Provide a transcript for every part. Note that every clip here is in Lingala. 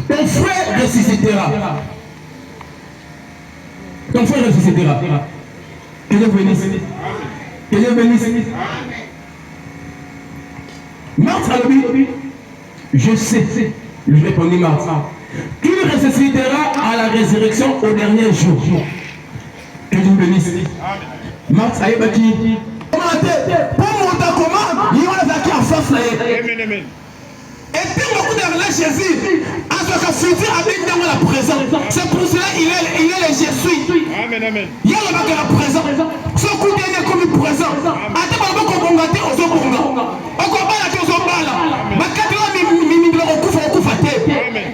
ton frère ressuscitera. Ton frère ressuscitera. Que Dieu bénisse. Que Dieu bénisse. Marthe a dit, je sais, je répondis Marthe, qu'il ressuscitera à la résurrection au dernier jour. Que Dieu bénisse. Marthe a dit, pour monter comment, il y a des en face. Amen. Et puis beaucoup de Jésus, en ce cas futur avec dans la présence. C'est pour cela qu'il est le je suis. Amen. Il y a la présence. Ce coup dernier comme une présence. Attends, on va combattre aux hommes. On combat aux hommes. Ma Amen.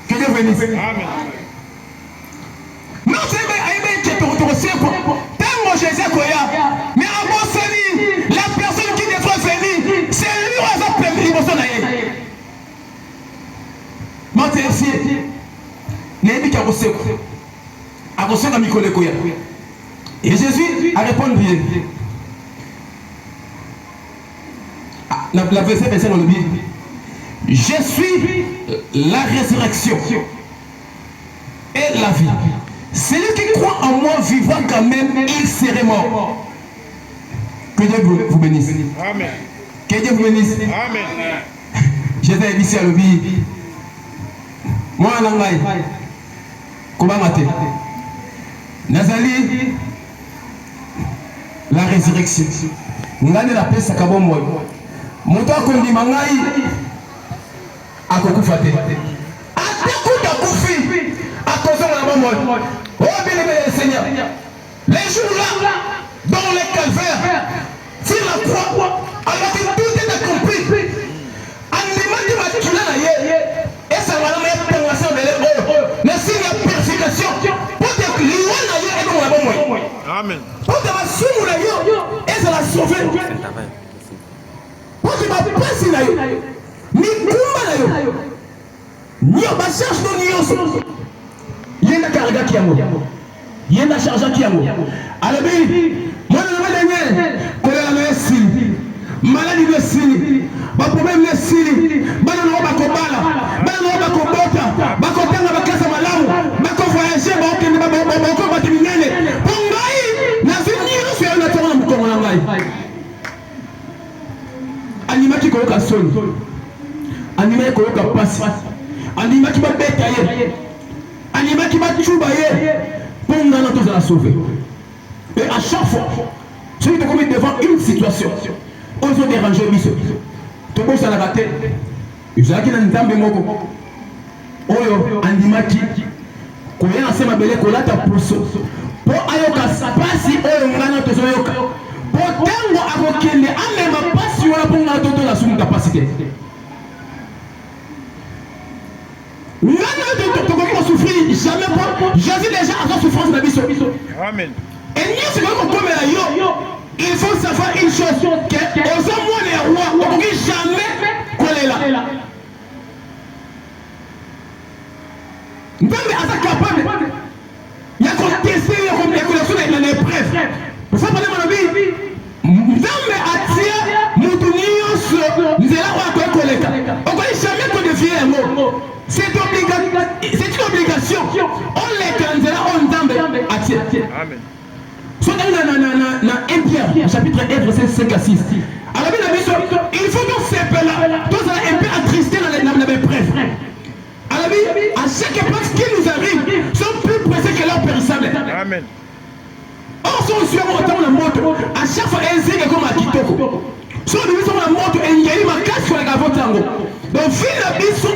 Que Dieu bénisse. Amen. Non, c'est aimé que tu reçois. Tellement Jésus est mais avant Seigneur, la personne qui devrait venir, c'est lui qui a fait l'émotion. Moi, c'est ici. N'est-ce pas reçu? A reçu dans Mikole Koya. Et Jésus a répondu bien. La verset est dans le Bible. Je suis la résurrection et la vie. Celui qui croit en moi vivra quand même, il serait mort. Que Dieu vous bénisse. Amen. Que Dieu vous bénisse. Amen. J'étais ici à l'objet. Moi, en anglais, comment mater? Nazali, la résurrection. Nous avons la paix, ça va moi. Mon temps qu'on dit mangai, à Kokoufate. À t'écoute à Koufi, à cause de la maman. Oh, bien aimé Seigneur. Les jours-là, dans les calvaires, sur la croix, alors que tout est accompli. Et ça va mettre en relation avec les mais s'il y a purification, pour que l'Iwan est dans la bonne. Amen. Pour que ma somme et ça la sauver. Pour que ma place est là, ni kumba là, ni ma charge de Nios. Il y a un carga qui a mort. Il y a un charge qui a mort. Alors, moi, je vais dire, que la médecine, maladie de Sili, ma problème de Sili, banano bakobala, banano bakobota, bakotanga bakasa malamu, bakovoyager, bakokende bakobatimine. Pongai, na zini sur la terre na mkomo na ngai. Anima ki koyoka soni. Anima ki koyoka pasi. Anima ki babeta ye. Anima ki bachuba ye. Ponga na tous à la sauver. Et à chaque fois, celui qui est devant une situation, on se dérange miso. Tout le monde s'en a raté. Il s'agit d'un tambe moko. Oyo andimaki. Koya nasema bele kolata poso. Po ayoka pasi oyo ngana tozoyoka. Po tango akokende amema pasi wala po ngana toto la sumu capacité. Ngana toto ko souffrir jamais pas. Jésus déjà a souffrance de biso. Amen. Et nous c'est comme la yo. Il faut savoir une chose, que aux hommes les rois, on ne peut jamais coller là. Nous sommes capables. Il y a qu'on teste l'écologie de l'épreuve. Pour ça, mon ami, nous sommes attirés, nous sommes nous allons coller. On ne peut jamais qu'on devienne un mot. C'est une obligation. On les candidats, on tombe attirés. Amen. Dans 1 Pierre, chapitre 1, verset 5 à 6. Alors, il faut qu'on s'appelle là. Tous un peu attristés dans les preuves. Alors, à chaque époque qui nous arrive, sont plus pressés que leur périssable. Amen. Or, si on suit autant la moto, à chaque fois, un zèle comme à Kitoko. Si on dit sur la moto, il y a eu ma casse sur la gavotte tango. Donc, vu la bise,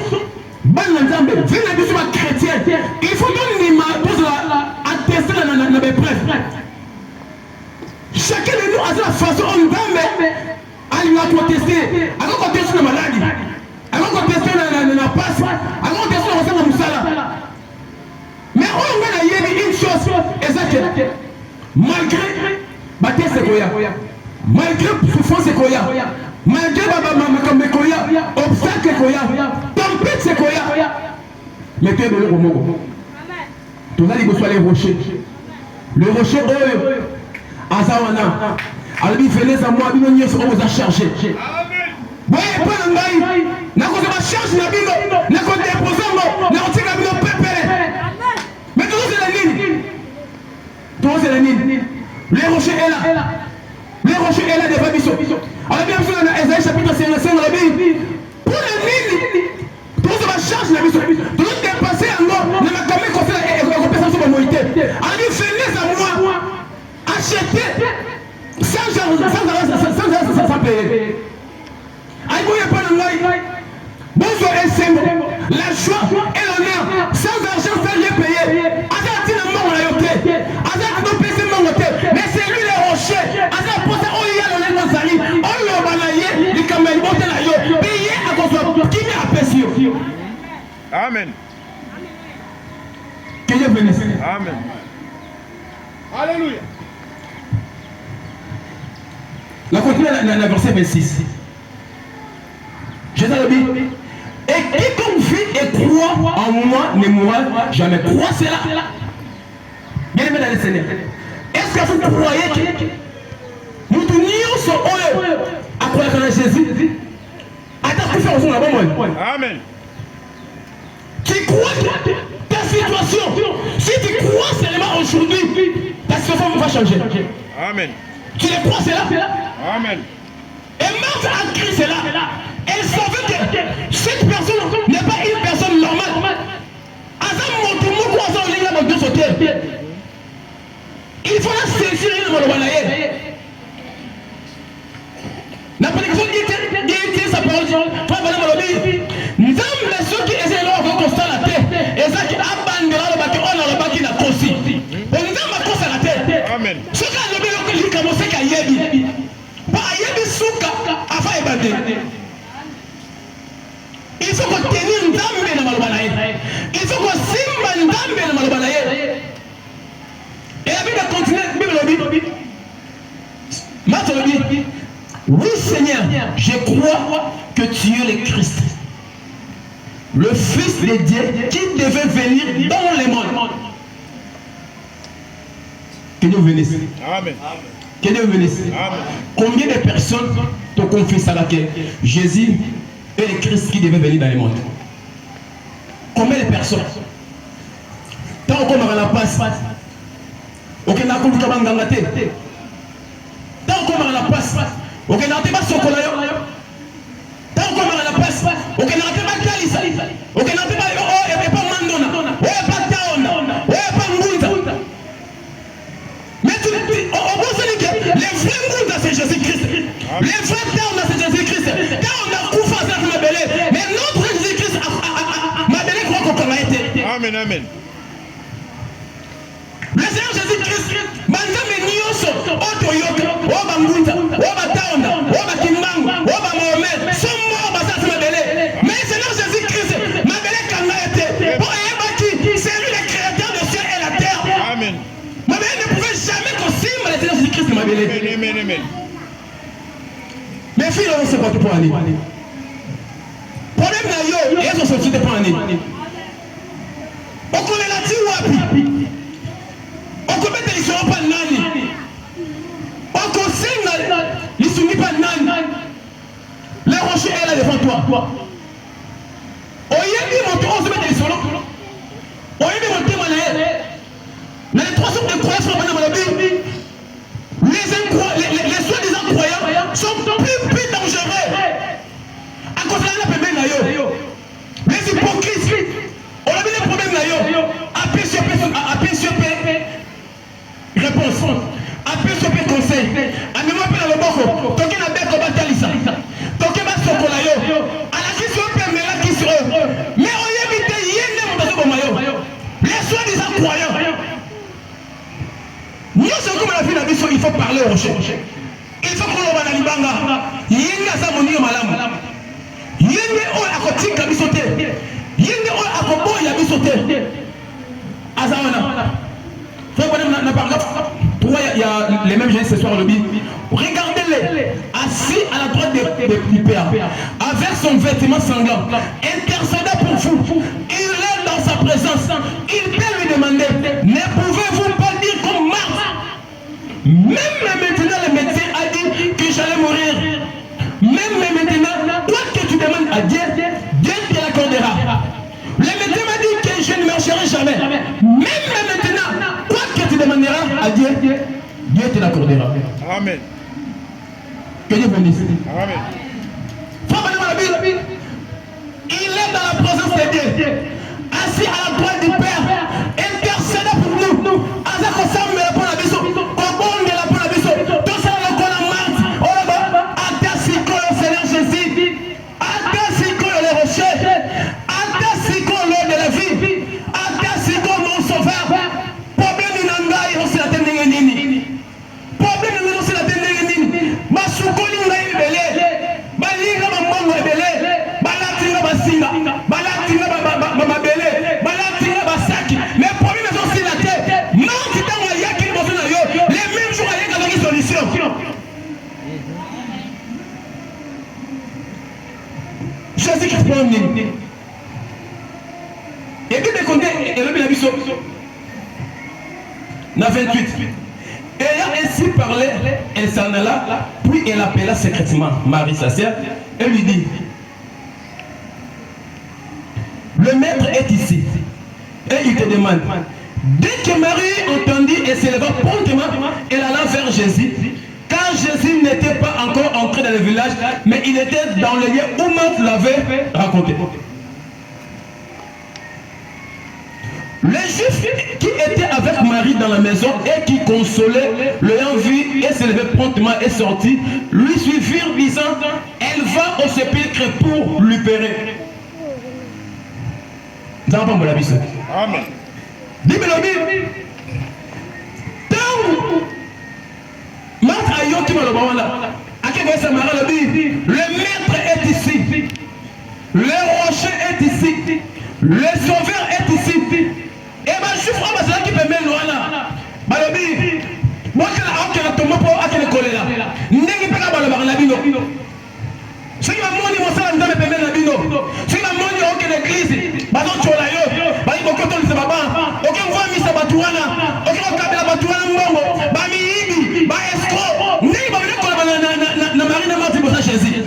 vu la bise chrétienne, il faut qu'on y attester dans les preuves. Chacun de nous a sa façon, on va aller tester, alors qu'on teste la maladie, alors qu'on teste la passe, alors qu'on teste la moussala. Mais on va y une chose, exacte. Malgré bâtisse malgré souffrance malgré obstacle tempête mais tu es de l'eau. Tu vas aller les rochers. Le rocher, Azawana. Alors, venez à moi, on vous a chargé. Oui, charge na bino na ko déposer ngo na ko tika bino pepele. Mais tout c'est la ligne. Tout c'est la ligne. Les rochers est là. Les rochers est là devant biso. Alors bien sûr dans Ésaïe chapitre 55 la Bible. Pour les lignes. Tout ça va charge na biso. Tout dépasser ngo na makamé ko faire et ko pesa sur moïté. Alors venez à moi acheter sans payer. Aïe, bonjour et c'est la joie et l'honneur, sans argent, sans rien payer. Azati le monde la yoté, Azati no pèse mon côté, mais c'est lui le rocher. Azati pour ça, on y a le Nazari, on y a balaye, les caméras, on la yo, payé à cause qui m'a apprécié. Amen. Que Dieu bénisse. Amen. Alléluia. La continue dans le verset 26. Jésus a dit, et quiconque vit et croit en moi ne mourra jamais. Crois cela. Bien aimé dans le Seigneur. Est-ce que vous croyez que nous sommes à croire en Jésus? Attends, tu fais aussi la bonne. Amen. Tu crois que ta situation, si tu crois seulement aujourd'hui, ta situation va changer. Amen. Tu les crois cela? Amen. Et Marthe a crié cela. Elle savait que cette personne n'est pas une personne normale. Il faut la saisir dans le Wanaïe. La prédication dit sa parole. Nous sommes ceux qui essaient de constater la terre. Et ça qui abandonnera le bâtiment, on a le bâtiment qui a aussi. On nous a ma à la terre. Amen. Ce qui a le bien, commencé qu'à Yebi. Pas à Yebi Souka, avant Ebandé. Il faut qu'on tenir une dame dans le Malobanaïe. Il faut qu'on simba une dame dans le Malobanaïe. Et la Bible continue, la Bible dit. Marthe dit, oui Seigneur, je crois que tu es le Christ, le Fils de Dieu qui devait venir dans le monde. Que Dieu bénisse. Amen. Que Dieu bénisse. Amen. Combien de personnes te confient à laquelle Jésus est le Christ qui devait venir dans le monde? Combien de personnes? Tant qu'on a la passe, ok, n'a pas de gangate. Tant qu'on a la passe, ok, n'a pas de sokolayo. Tant qu'on a la passe, ok, n'a pas de kalisa. Ok, n'a pas de mandona. Ouais, pas taona. Ouais, pas ngunda. Mais tu on pense que les vrais ngunda c'est Jésus-Christ. Les vrais taona c'est Jésus-Christ. Quand on a koufa ça m'a belé. Mais notre Jésus-Christ m'a belé croit qu'on a été. Amen, amen. Le Seigneur Jésus-Christ, Manzame Nyoso, Otoyoka, Oba Ngunda, Oba Taonda, Oba Kimbangu, Oba Mohamed, sont morts dans sa belé. Mais le Seigneur Jésus-Christ, ma belé Kangaete, pour Ebaki, c'est lui le créateur de ciel et la terre. Amen. Ma belé ne pouvait jamais consigne le Seigneur Jésus-Christ, ma belé. Amen, amen, amen. Mes filles, on ne sait pas tout pour aller. Problème là, yo, et elles sont sorties de pour aller. On connaît la Tiwapi. On commet des gens pas nani. On consigne les soumis pas nani. Les rochers est là devant toi. On y a dit mon tour, on se met des solos. On y a dit mon thème à l'air. Dans les 3 sortes de croyances dans la Bible, les soi-disant croyants sont plus dangereux. À cause de la pébé nayo. Les hypocrites, on a mis les problèmes nayo. Appuyez sur réponse. Appuyez sur conseil. Amène-moi dans le boko. Toki na beko batalisa. Toki ba sokola yo. Ala ki sur pemela ki sur eux. Mais on y évite yene mon baso mayo. Les soi-disant croyants. Nous sommes comme la vie d'Abisso, il faut parler au rocher. Il faut qu'on va dans l'Ibanga. Yene sa moni malam. Yene o akotika bisote. Yene o akobo ya bisote. Azawana. Pourquoi il y a les mêmes gens ce soir au lobby? Regardez-les, assis à la droite du Père, avec son vêtement sanglant, intercédant pour vous. Il est dans sa présence. Il peut lui demander, ne pouvez-vous pas dire comme Marthe? Même maintenant, le médecin a dit que j'allais mourir. Même maintenant, quoi que tu demandes à Dieu, Dieu te l'accordera. Amen. Que Dieu bénisse. Amen. Il est dans la présence de Dieu, assis à la droite du Père, intercédant pour nous. Jésus-Christ peut emmener. Et puis, dès qu'on est le Bible, dans 28. Ayant ainsi parlé, elle s'en alla, puis elle appela secrètement Marie, sa sœur, et lui dit: le maître est ici. Et il te demande. Dès que Marie entendit et s'éleva promptement, elle alla vers Jésus. Quand Jésus n'était pas encore entré dans le village, mais il était dans le lieu où Marthe l'avait raconté. Les Juifs qui étaient avec Marie dans la maison et qui consolaient, l'ayant vu et s'élevé promptement et sorti, lui suivirent disant: elle va au sépulcre pour lui pérer. Amen. Le maître est ici. Le rocher est ici. Le sauveur est ici. Et ma juif, on va se qui peut mettre loin là. Balobi, moi qui a tombé pour à quel collé là. N'est-ce pas balobar la bino. Ce qui m'a montré mon salaire dans le paiement la bino. Ce qui m'a montré aucune église. Balo chola yo. Bali boko tol se baba. Aucun voix mis sa batouana. Aucun kabela batouana mbongo. Bami ibi. Ba escroc. N'est pas venu coller na marine marti pour ça Jésus.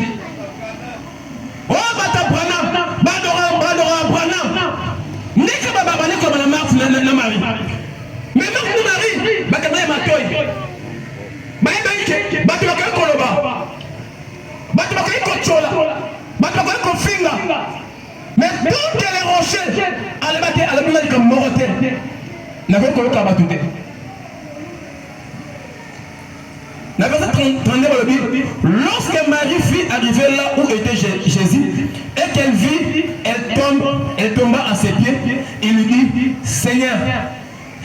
Oh bata brana. Badora brana. N'est que baba bani comme la marti na Marie. Mais même pour Marie, bakana matoy. Ba ibe batu bakana koloba. Batu bakana kochola. Batu bakana kofinga. Mais tout les rochers, allez battre à la blague comme moroté. N'avait pas le battu. Lorsque Marie fut arrivée là où était Jésus et qu'elle vit, elle tomba à ses pieds. Il lui dit: Seigneur,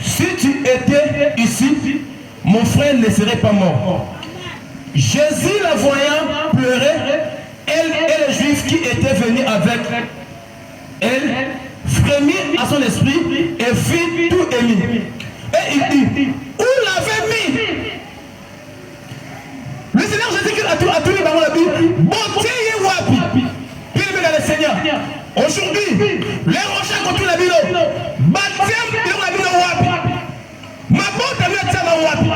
si tu étais ici, mon frère ne serait pas mort. Jésus, la voyant pleurer, elle et les Juifs qui étaient venus avec elle frémit à son esprit et fit tout ému. Et il dit: où l'avez mis? Le Seigneur Jésus-Christ a tous les barons la Bible. Bonté et wapi. Puis le Seigneur. Aujourd'hui, les rochers contre la Bible. Baptême de la Bible wapi. Ma bonne est ma wapi.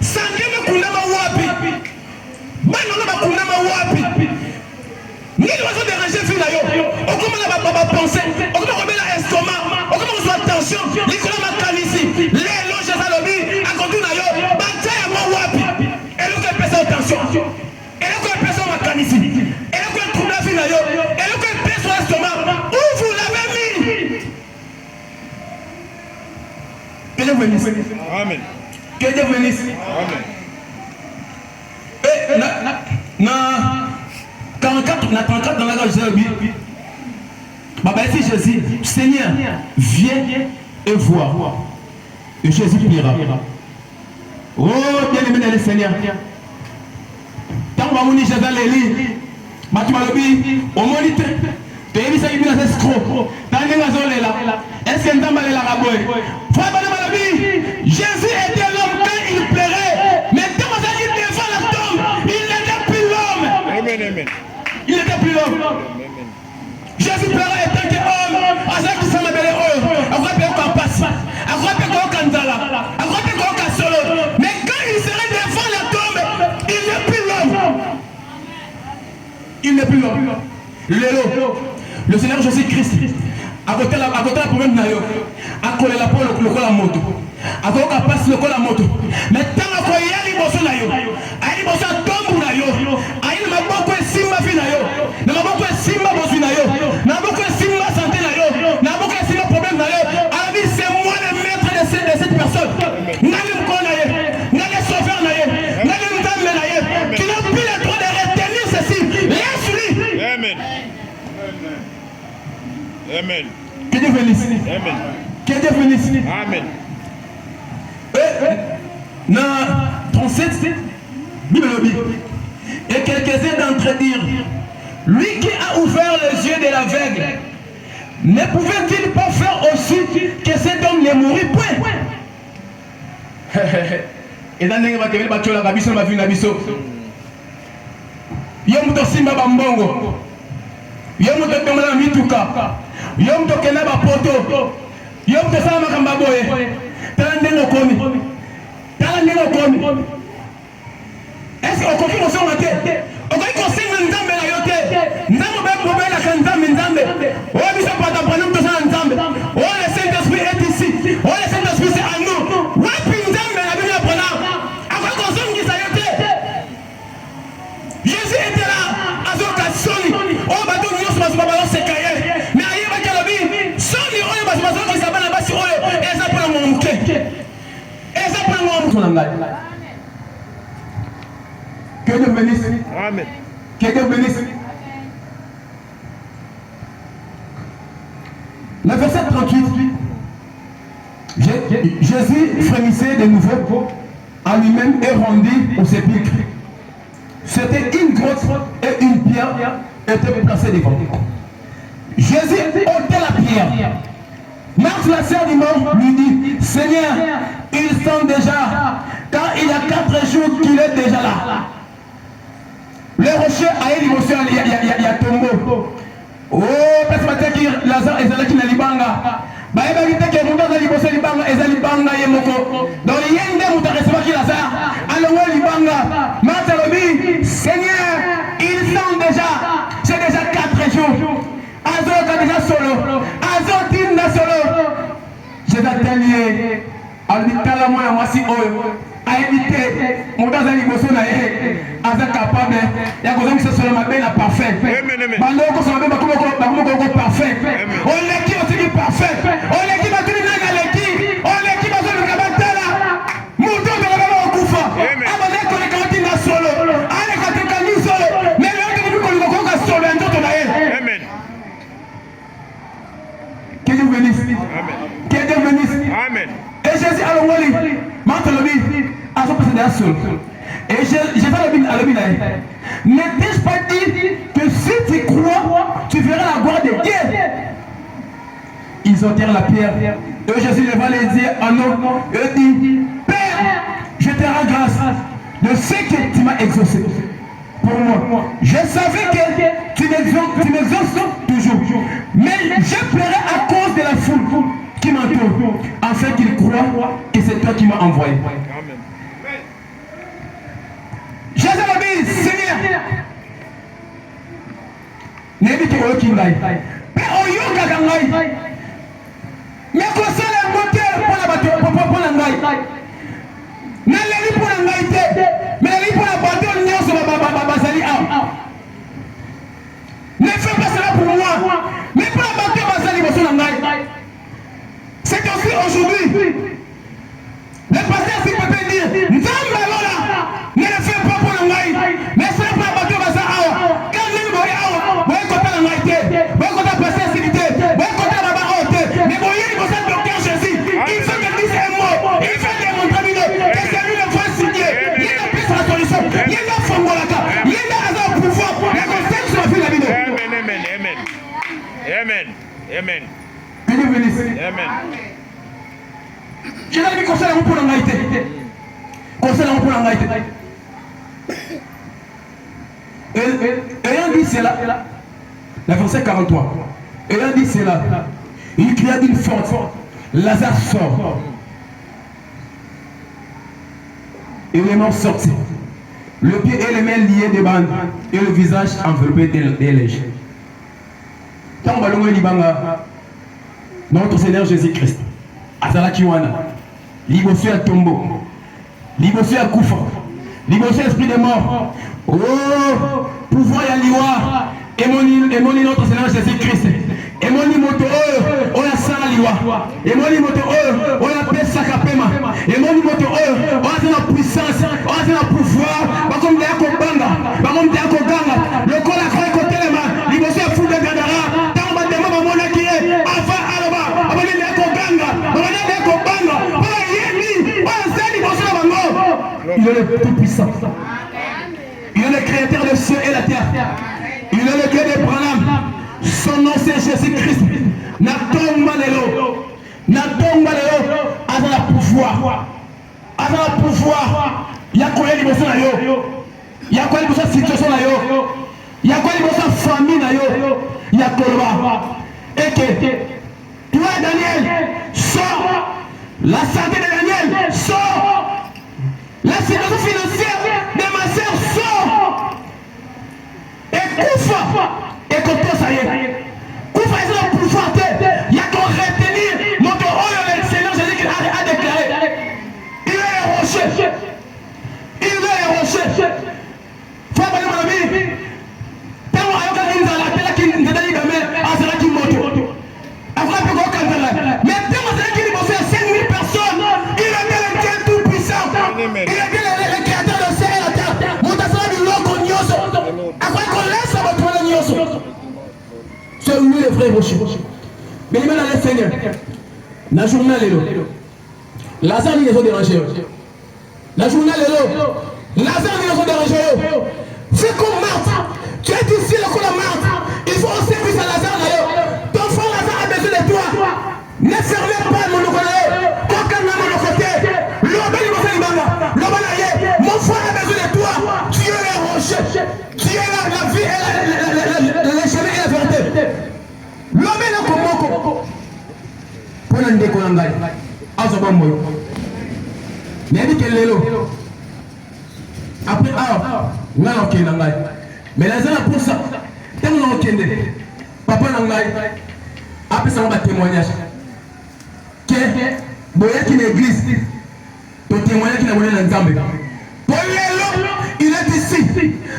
Sangue me kundama wapi. Manolo ma kundama wapi. Ni l'oiseau déranger fille là yo. On commence à penser. On commence à remettre l'estomac. On commence à attention. Nicolas Macanisi. Les loges à l'objet. À côté de yo. Bataille à moi wapi. Et là qu'on pèse attention. Et là qu'on pèse Macanisi. Et là qu'on trouve la fille là yo. Et là qu'on pèse l'estomac. Où vous l'avez mis? Que Dieu bénisse. Amen. Que Dieu bénisse. Amen. Et 34 dans la gare de Jésus. Baba ici Jésus, Seigneur, viens et vois. Et Jésus priera. Oh, bien aimé le Seigneur. Tant que vous Jésus l'élit, tu m'as dit, au moniteur, tu as dit ça, il y a des escrocs. Est-ce que tu as dit la raboye? Jésus était l'homme quand il pleurait. Mais quand vous avez dit devant la tombe, il n'était plus l'homme. Amen, amen. Il n'était plus l'homme. Jésus pleurait étant que homme. À ça qui s'en appelait homme. À quoi peut-on qu'en passe? À quoi peut-on qu'en zala? À quoi peut-on qu'en solo? Mais quand il serait devant la tombe, il n'est plus l'homme. Il n'est plus l'homme. Le Seigneur Jésus-Christ, à côté de la problème, à côté de la peau, le moto. akoka passe le la moto mais tant ko yali boso na yo ali boso tombu na yo ali maboko esimba fi na yo na maboko esimba boso na yo na maboko esimba santé na yo na maboko esimba problème na yo ali c'est moi le maître de cette personne nani mkona ye nani sauveur na ye nani mtambe na ye qui n'a plus le droit de retenir ceci laisse-lui. Amen. Amen. Que Dieu bénisse. Amen. Que Dieu bénisse. Amen. Dans 37, Bible. Et quelques-uns d'entre eux dirent, lui qui a ouvert les yeux de l'aveugle, ne pouvait-il pas faire aussi que cet homme ne mourit point? Et dans les bâtiments, la Bible m'a vu la Bible. Yom to simba bambongo, yom to tomala mituka, yom to kena bapoto, yom to sama kamba boye. Tala ndengo komi. Est-ce que okoki kosonga te? Okoki kosenga nzambe na yo te? Nzambe be mobelaka nzambe nzambe. Oyo biso pata pano tosala nzambe. Oh le Saint-Esprit est ici. Oh le Saint-Esprit c'est en nous. Wapi nzambe na bino pona? Akoki kosongisa yo te? Jésus était là azoka soni. Oh bato nyonso bazo babalo sekaye. Mais ayeba kalobi soni oyo bazo bazokisa bana basi oyo eza pona momuke. Que Dieu bénisse. Amen. Que Dieu bénisse. Le verset 38. Jésus frémissait de nouveau en lui-même et rendit au sépulcre. C'était une grotte et une pierre étaient placées devant. Jésus ôtait la pierre. Marthe, la sœur du mort, lui dit, Seigneur, ils sont déjà, car il y a 4 jours qu'il est déjà là. Le rocher a eu l'émotion, il y a tombeau. Oh, parce que Lazare est là qui n'a libanga. Bah, il va dire que mon dans l'émotion libanga, et ça libanga yemoko. Donc, il y a une dame où tu as reçu qui Lazare. Alors, ouais, libanga. Marthe lui dit, Seigneur, ils sont déjà, c'est déjà 4 jours. Azor déjà solo, Azor tinda solo. Je vais t'allier. Albitala moi mwasi oyo. A évité. Mon dans un liboso na ye. Azor capable. Ya kozam se solo mabe na parfait. Bando ko so mabe bakuma ko parfait. On leki aussi qui parfait. On leki batuli na leki. On leki bazo le kabatala. Muto de la baba okufa. Abane ko le katinda solo. Ale katika ni solo. Mais le autre ko le ko solo ndoto na ye. Amen. Que Dieu bénisse. Amen. Que Dieu bénisse. Amen. Et Jésus a l'envolé. Maintenant le bif. À son passé d'un seul. Et j'ai fait le bin à le bin. N'ai-je pas dit que si tu crois, tu verras la gloire de Dieu? Ils ôtèrent la pierre. Et Jésus leva les yeux en haut et dit, Père, je te rends grâce de ce que tu m'as exaucé. Pour moi, je savais que tu m'exauces toujours. Mais je pleurais à cause de la foule qui m'entoure, afin qu'ils croient que c'est toi qui m'as envoyé. Amen. Jésus m'a dit, Seigneur, n'évite pas qu'il m'aille. Mais au yoga gangai, mais qu'on s'est le moteur pour la bateau, pour la ngaï. N'allez pour la ngaï, mais n'allez pour la bateau, n'y a pas de ne fais pas cela pour moi, mais pour la bateau, c'est aussi aujourd'hui. Le pasteur s'il peut dire, ne le fais pas pour la ngaï, mais c'est pour la bateau, quand nous voyons, vous voyez côté la ngaï, vous voyez côté la pasteur s'ilité, vous voyez côté la baba haute, mais vous voyez le docteur Jésus, il fait que Dieu est mort, il fait démontrer que c'est lui le vrai signé, il a pris sa solution, il a fait Molaka, il a un pouvoir, il a conseillé sur la vie de la vidéo. Amen. Amen. Que Dieu bénisse. Amen. Je l'ai dit conseil pour l'angaïté. Conseil pour l'angaïté. Ayant dit cela, la verset 43. Ayant dit cela, il cria d'une forte, Lazare sort. Et les morts sortis. Le pied et les mains liés de bandes et le visage enveloppé des lèches. Tant que notre Seigneur Jésus-Christ, Azala Kiwana, liboso ya tombo, liboso ya kufa, liboso ya esprit de mort. Oh, pouvoir ya liwa, emoni notre Seigneur Jésus-Christ. Emoni moto oyo asala liwa, emoni moto oyo apesaka pema, emoni moto oyo aza na puissance, aza na pouvoir, bakomi ya kobanga, bakomi ya koganga, lokola akoki kotelema liboso ya fude gadara, ntango batema bamonaki ye, afa aloba, aboneli ya koganga, aboneli ya kobanga, oyo yeni, oyo asali liboso na bango. Il est le tout-puissant. Il est le créateur des cieux et la terre. Il est le Dieu de Branham. Son nom c'est Jésus-Christ. Natomba lelo. Natomba lelo. Aza la pouvoir. Aza la pouvoir. Yakoye liboso na yo. Yakoye liboso situation na yo. Yakoye liboso famille na yo. Yakoloba. Et que toi Daniel, sors. La santé de Daniel, sors. La situation financière de ma sœur sort. Et Koufa, et Koto ça y est. Koufa est le pouvoir. Il y a qu'à retenir notre oyo le Seigneur Jésus a déclaré. Il est un rocher. Il est un rocher. Faut pas dire mon ami. Tant qu'on a eu une zala, qui nous a dit que c'est là qui monte. Après peu qu'on cantera. Mais tant qu'on a dit qu'il y a 5000 personnes, il est bien le Dieu tout puissant. Il est bien le créateur de ciel et la terre. Montasana du loco nyoso. Après qu'on laisse à votre nyoso. C'est lui le vrai rocher. Mais il m'a dit Seigneur. La journée est là. Lazare n'est pas dérangé. La journée est là. Lazare n'est pas dérangé. C'est comme Marthe. Tu es ici le coup de Marthe. Il faut un service à Lazare d'ailleurs. Ton frère Lazare a besoin de toi. Ne fermez pas mon côté. Aucun n'a mon côté. Mon frère a besoin de toi. Tu es le rocher. Tu es la vie et le chemin et la vérité. L'homme est là comme moi. Pour un décollangai. Azabambo. Mais dit qu'elle est là. Après, on a un kélangai. Mais les gens pour ça. Tant qu'on a un kélangai. Papa nangai. Après ça, on va témoignage. Que Boya qui est l'église. Ton témoignage qui n'a pas dans le Zambé. Il est ici.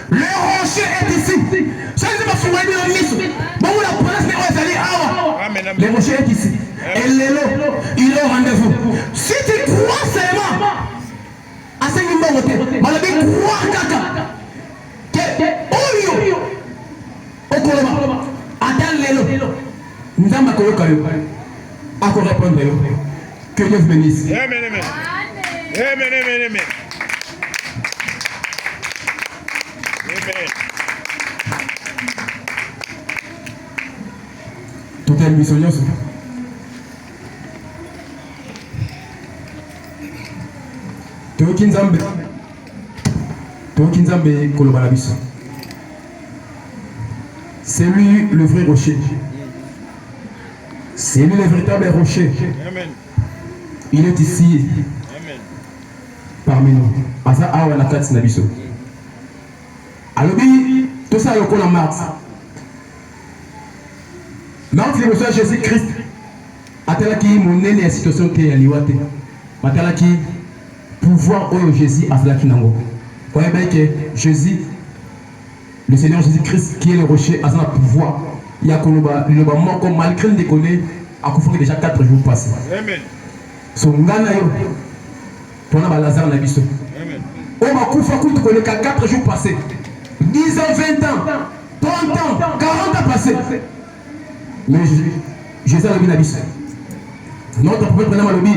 Le rocher est ici. Ça ne pas fouiller dans le mission. Bon, la presse n'est pas allée à le rocher est ici. Et l'élo, il est au rendez-vous. Si tu crois seulement à ce niveau, malgré croire caca. Que Oyo, Okoloma, attends l'élo. Nous avons à quoi répondre. Que Dieu vous bénisse. Amen, amen. Amen, amen, amen. Amen. Tout est missionnaire. Tokinzambe Kolobalabiso. C'est lui le vrai rocher. C'est lui le véritable rocher. Amen. Il est ici. Amen. Parmi nous. Asa awa na kati na biso. Alobi tout ça lokola Marthe. Marthe le Monsieur Jésus-Christ. Atalaki monene ya situation te ya liwate. Atalaki pouvoir oyo Jésus atalaki nango. Voyez bien que Jésus, le Seigneur Jésus-Christ qui est le rocher, a un pouvoir. Il y a le mort malgré le déconner, a couvert déjà 4 jours passés. Amen. Son ngana yo. Pour na Lazare na biso. Amen. On m'a couvert tout connaît 4 jours passés. 10 ans, 20 ans, 30 ans, 40 ans passés. Mais Jésus a le biso. Notre prophète prenant le bi.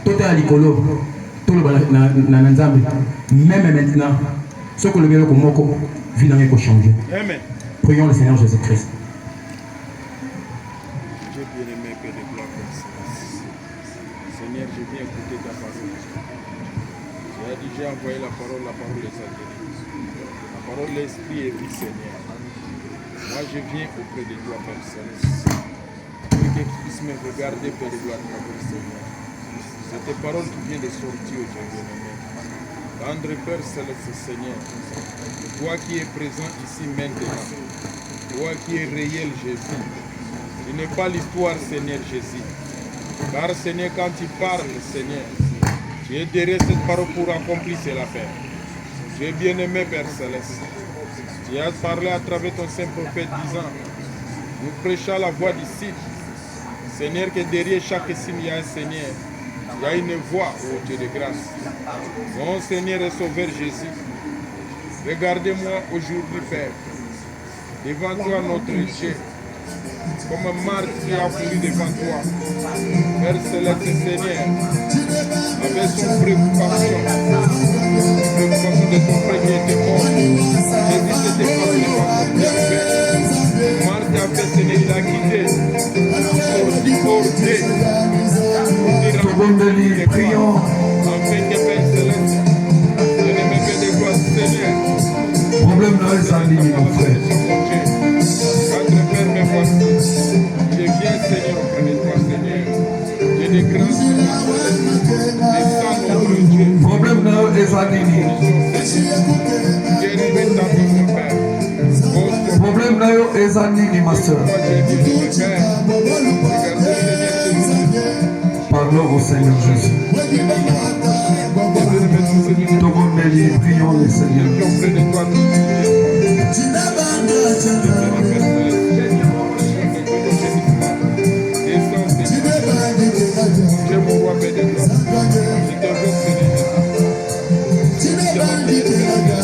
Tout est à l'icolo. Tout le na nzambe. Même maintenant, ce que le bien comme moko vit dans les changer. Amen. Prions le Seigneur Jésus-Christ. Dieu bien-aimé, Père de gloire, Seigneur, je viens écouter ta parole. Tu as dit, j'ai envoyé la parole est sa guérison. La parole, l'esprit et vie, Seigneur. Moi, je viens auprès de toi, Père Céleste. Que tu puisses me regarder, Père de gloire, Seigneur. C'est tes paroles qui viennent de sortir, Dieu bien-aimé. Rendre, Père Céleste, Seigneur. Toi qui es présent ici maintenant. Toi qui es réel, Jésus. Ce n'est pas l'histoire, Seigneur Jésus. Car Seigneur, quand tu parles, Seigneur, tu es derrière cette parole pour accomplir cela, Père. Tu es bien-aimé, Père Céleste. Tu as parlé à travers ton saint prophète disant, nous prêchons la voix d'ici. Seigneur, que derrière chaque signe, il y a un Seigneur. Il y a une voix, ô Dieu de grâce. Mon Seigneur et Sauveur Jésus, regardez-moi aujourd'hui, Père, devant toi, notre Dieu, comme un martyr qui a couru devant toi. Père Céleste, Seigneur, avec son préoccupation de ton frère qui était mort, Jésus s'était passé devant ton Père. Martyr a fait, Seigneur, il a quitté pour Dieu. Prions. Afin que Père Céleste, je ne me fais de gloire, Seigneur. Problème dans les amis, mon frère. Quatre Père, mes voici. Je viens, Seigneur, auprès de toi, Seigneur. J'ai des grâces, descends, notre Dieu. Problème dans les amis. Guéris-moi dans mon Père. Problème dans les amis, ma soeur. Parlons au Seigneur Jésus. Tout le monde est libre, prions le Seigneur.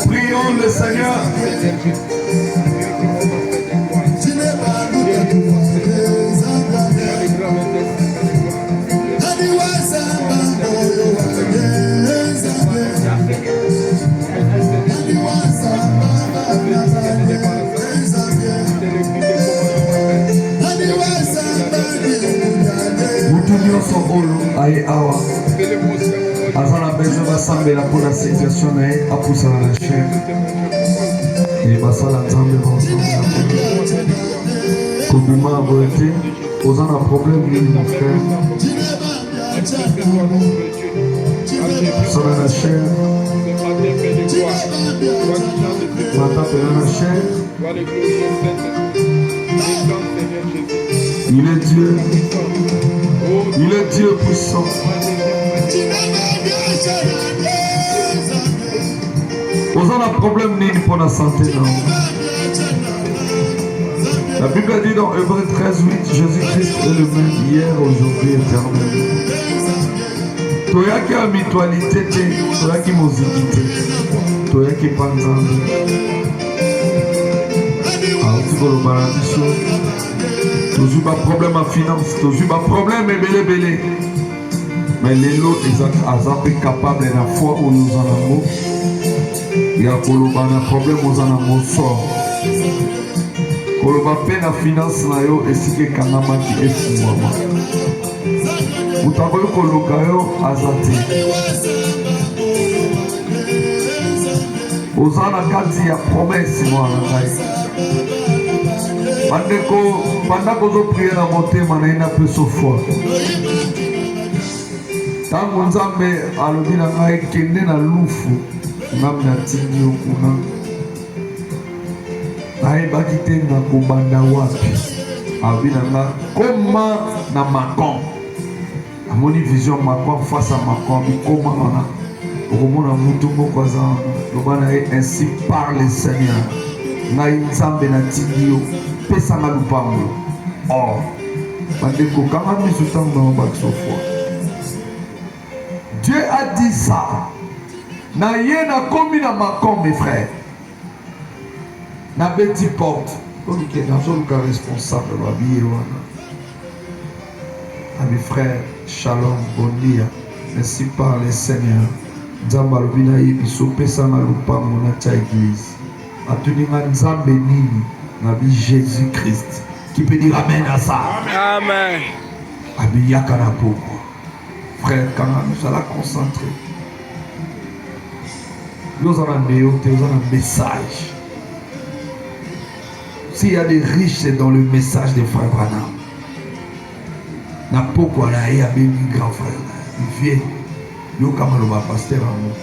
Prions le Seigneur. Aye awa azana besoin basambela pour la situation na ye apusana na chair et basala nzambe kobima boye te oza na problème nini mon frère osala na chair matapela na chair. Il est Dieu. Il est Dieu puissant. Vous avez un problème pour la santé, non? La Bible dit dans Hébreux 13:8, Jésus-Christ est le même hier, aujourd'hui, éternellement. Toyaki a mutualité, toyaki mozikité, toyaki panzambe. Alors tu vas le balancer. Toujours pas problème en finance, toujours pas problème et belé. Mais les lots, ils sont capables de la foi où nous en avons. Il y a un problème où nous en avons sort. Koloba pe na finance na yo esike kanama ki efungwama. Utakoyo koloka yo azate. Ozana kati ya promesse mwana ngai. Pendant que vous priez dans mon thème, on a une peu de foi. Tant que vous avez alobi na ngai kende na lufu, ngam na tindi okuna. Naebaki te na kobanda wapi. Alobi na nga koma na Macon. Amoni vision Macon face à Macon, bikoma wana. Okomona mutu moko aza lobana ainsi par le Seigneur. Ngai nzambe na tindi yo. Pesanga lupango. Or, bandeko kama misutango na bakso foi. Dieu a dit ça. Na ye na komi na Macon, mes frères. Na beti porte. Donc il est dans le cas responsable de la vie. Mes frères, shalom, bon dia. Merci par le Seigneur. Nzamba lobina yebiso pesanga lupango na cha église. Atuninga nzambe nini. Jésus-Christ qui peut dire amen à ça. Amen. Frère, quand nous allons concentrer, nous avons un message. S'il y a des riches, c'est dans le message de frère Branham. N'a pas quoi là, il y a des grands frères. Il vient, nous comme le pasteur en haut.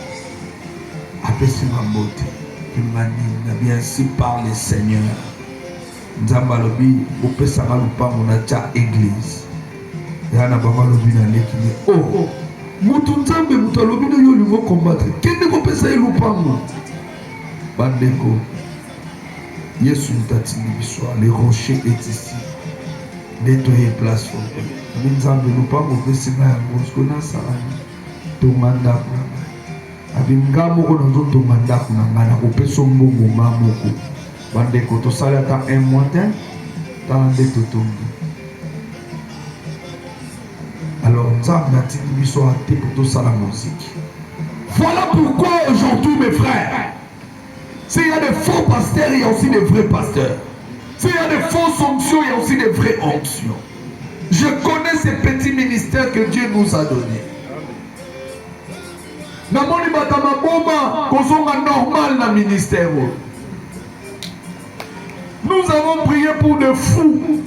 Après c'est ma beauté. Il m'a dit, bien ainsi par le Seigneur. Nzamba lobi opesanga lupango na cha église yana baba lobi na lekile oh mutu nzambe mutu alobi na yo lingo combattre kende kopesa ye lupango bandeko Yesu mutatindi biso le rocher est ici nettoyer place pour lui nzambe lupango pesinga yango sko nasala tonga ndako abinga moko nazotonga ndako na ngai nakopesa mbongo nga moko bandeko tosali ata un mois te tala nde totongi alors nzambe atindi biso ate po tosala muziki. Voilà pourquoi aujourd'hui mes frères, s'il y a des faux pasteurs, il y a aussi des vrais pasteurs. S'il y a des fausses onctions, il y a aussi des vraies onctions. Je connais ces petits ministères que Dieu nous a donnés. Namoni batama boma kozonga normal na ministère. Nous avons prié pour des fous.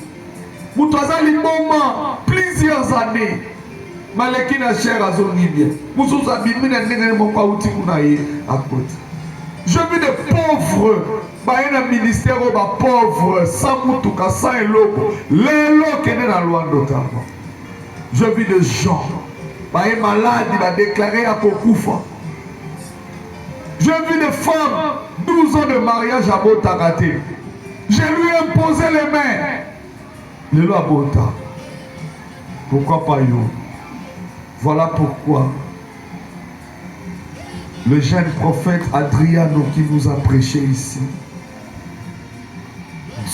Moutazali boma plusieurs années. Maleki na cher azongi bien. Moussous abimi na ndenge moko auti kuna ye à côté. Je vis des pauvres. Ba na ministère ba pauvres sans mutuka sans eloko. Lelo kene na Luando tamo. Je vis des gens. Bah, malade, il a déclaré à Kokufa. J'ai vu des femmes, 12 ans de mariage à Botarate. Je lui ai imposé les mains. Le loi Bota. Pourquoi pas yo? Voilà pourquoi le jeune prophète Adriano qui nous a prêché ici,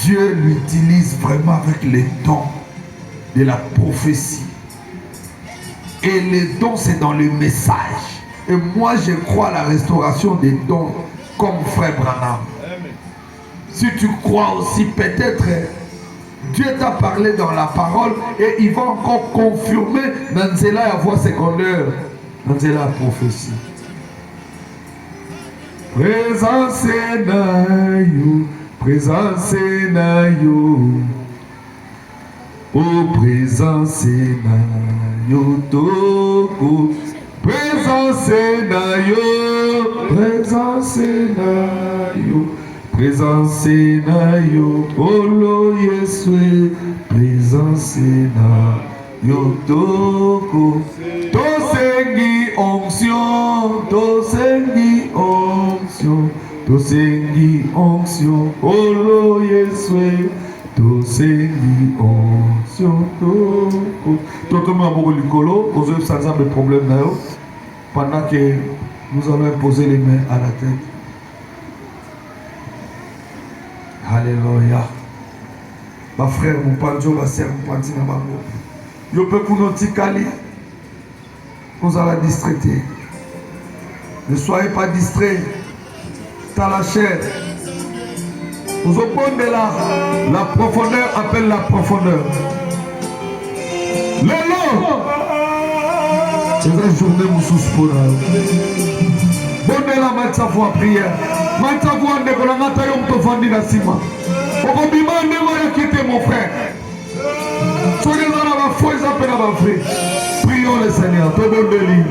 Dieu l'utilise vraiment avec les dons de la prophétie. Et les dons, c'est dans le message. Et moi, je crois à la restauration des dons comme frère Branham. Si tu crois aussi, peut-être Dieu t'a parlé dans la parole et il va encore confirmer dans cela la voix secondaire, dans cela la prophétie. Présence na yo, présence na yo, oh présence na yo toko, présence na yo, présence na yo, présence na yo, olo Yesu, présence na yo toko, tosengi onction, tosengi onction, tosengi onction, olo Yesu. Tosengi onction toko. Toto m'a beaucoup likolo, aux œuvres sans de problème là. Pendant que nous allons imposer les mains à la tête. Alléluia. Ma frère, mon panjo, ma sœur, mon panti na bango. Yo peux pour nous tikali. Nous allons distraiter. Ne soyez pas distraits. T'as la chair. Vous opposez là, la profondeur appelle la profondeur. Lelo, c'est une journée où sous pour là. Bonne la main de sa voix prière. Main de sa voix de Golangata yom to fandi na sima. Okobima ndemo ya kite mon frère. Soyez dans la foi, ils appellent ma frère. Prions le Seigneur. Tout bon de lui.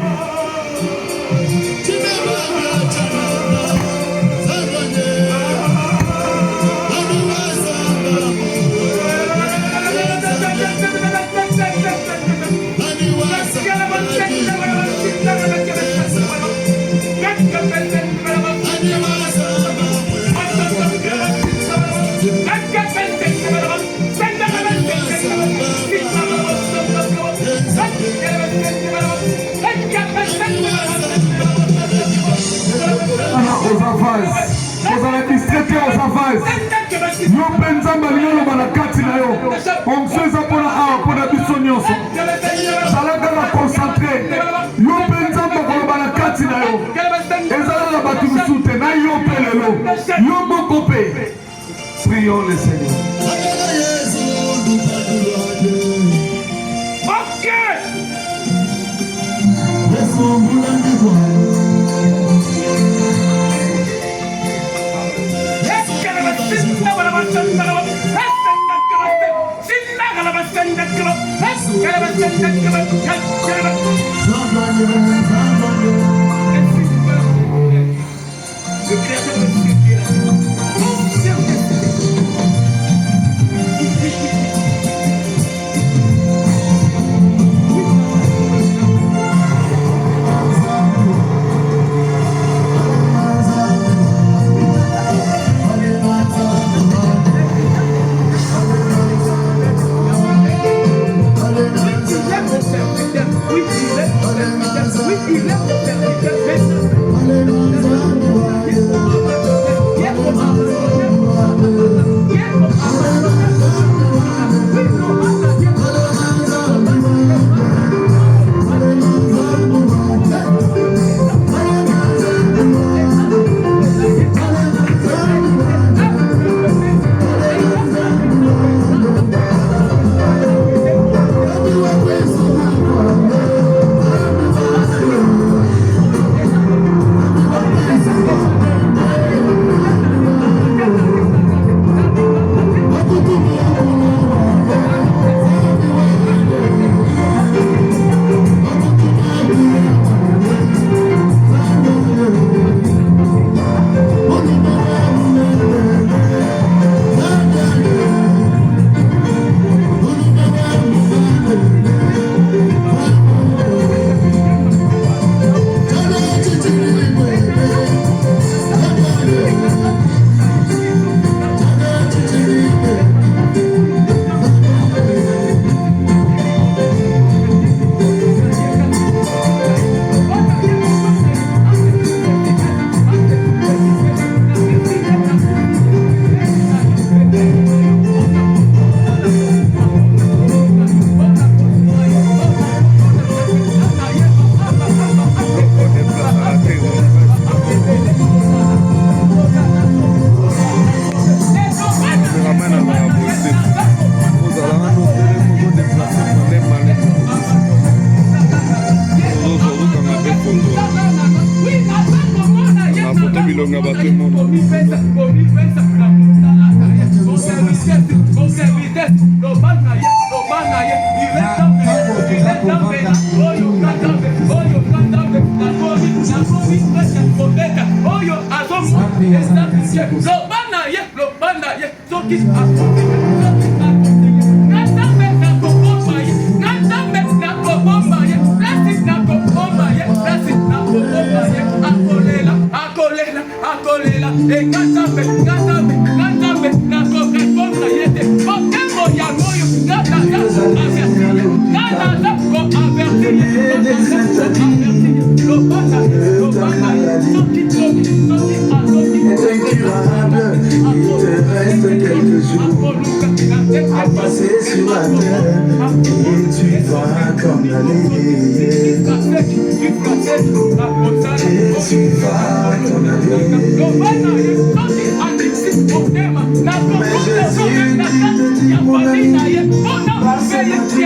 Vous allez distraiter aux avances. Yo penzamba liyo balakati na yo. On se zapona a pona bisonyoso. Salaka la concentré. Yo penzamba ko balakati na yo. Ezala la batu musute na yo pelelo. Yo mokope. Prions le Seigneur. OK. À passer sur la terre et tu vas t'en aller. Et tu vas t'en aller. Mais Jésus te dit mon ami, parce que tu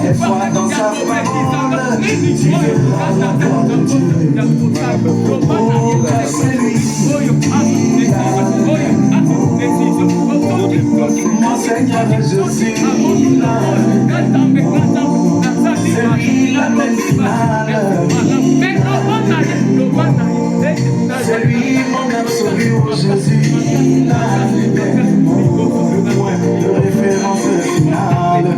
et foi dans sa parole, tu verras l'entendre Dieu. Oh, c'est lui. Mon Seigneur, je suis là. C'est lui la main finale. C'est lui mon absolu, Jésus là. Le point de référence finale.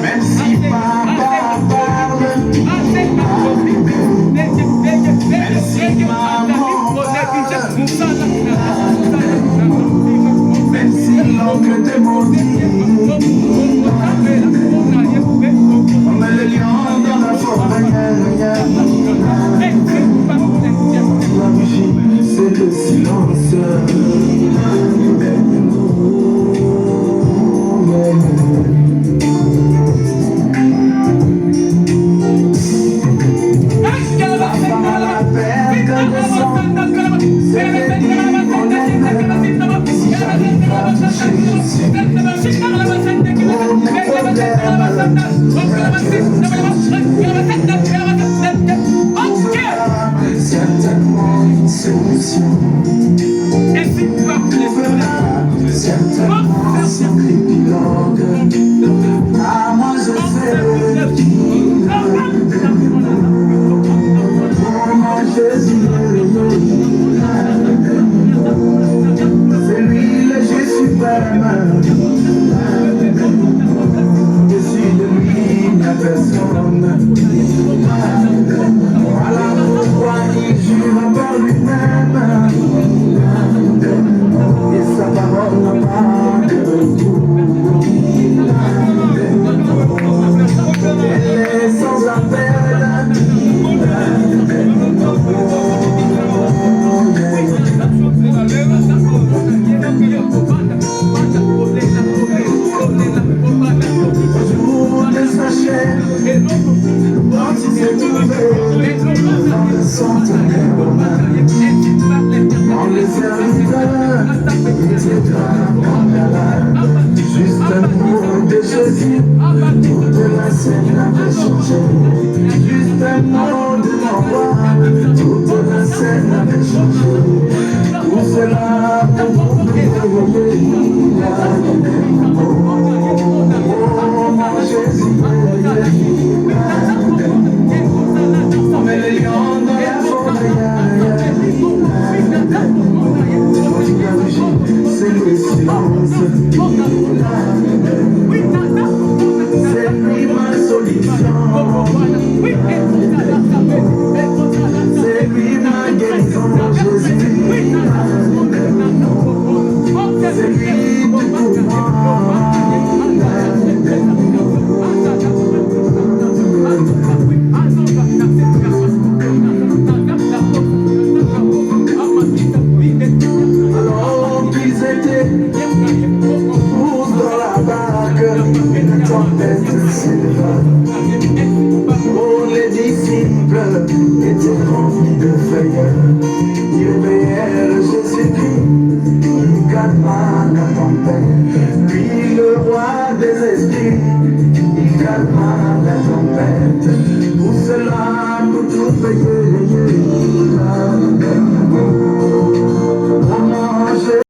Même si papa parle, même si maman parle, même si l'oncle te maudit, on met le lion dans la fourrière. La bougie, c'est le silence. Certainement une solution. Certainement son épilogue. Ah, moi je sais pour moi Jésus, c'est lui le Jésus suprême. Au-dessus de lui, il n'y a personne. Voilà pourquoi il jure par lui-même. Et sa parole n'a pas de retour. Elle est sans appel. Quand il s'est trouvé dans le centenaire, dans les serviteurs, il était là, juste un mot de Jésus, toute la scène avait changé. Juste un mot de l'envoi, toute la scène avait changé. Tout cela pour vous oh, Jésus. On met les lions dans la fourrière. C'est le silence. C'est lui ma solution. C'est lui ma guérison, Jésus. C'est lui tout pour moi. Alors qu'ils étaient tous dans la barque, une tempête s'éleva. Oh, les disciples étaient remplis de feuilles. Ils veillèrent Jésus-Christ, il calma la tempête. Lui, le roi des esprits, il calma la tempête. Pour cela, pour tout payer.